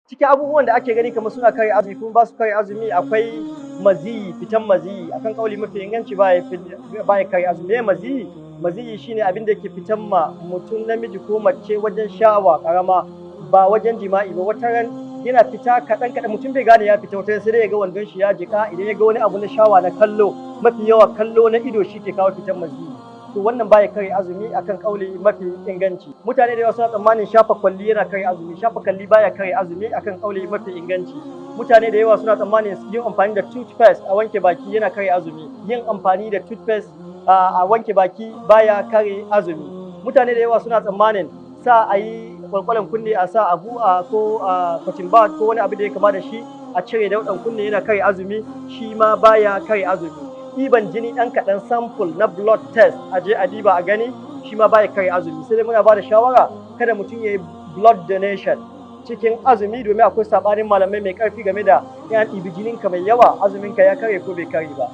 Cikin abubuwan da ake gani kamar suna kare azumi kuma ba su kare azumi akwai maziyi, fitan maziyi akan kauli mafi inganci ba ya kare azumi. Me maziyi? Maziyi shine abin da yake fitan ma mutum namiji ko mace wajen sha'awa karama ba wajen jima'i ba. Wata ran yana fita kaɗan kaɗan mutum bai gane ya fita, wata ran sai dai ya ga wandon shi ya jika idan ya ga wani abu na sha'awa na kallo, mafi yawa kallo na ido shi ke kawo fitan maziyi. To wannan baya kare azumi akan kauli mafi inganci. Mutane da yawa suna tsammanin shafa kwalli yana kare azumi, shafa kwalli baya kare azumi akan kauli mafi inganci. Mutane da yawa suna tsammanin yin amfani da toothpaste a wanke baki yana kare azumi, yin amfani da toothpaste a wanke baki baya kare azumi. Mutane da yawa suna tsammanin sa a yi kwalkwalan kunne a sa abu ko cotton bud ko wani abu da ya kama da shi a cire dauɗan kunne yana kare azumi, shi ma baya kare azumi. Ɗiban jini ɗan kaɗan sample na blood test a je a diba a gani shi ma baya kare azumi. Sai dai muna ba da shawara kada mutum ya yi blood donation cikin azumi domin akwai saɓanin malamai mai ƙarfi game da in an ɗibi jininka mai yawa azuminka ya kare ko bai kare ba.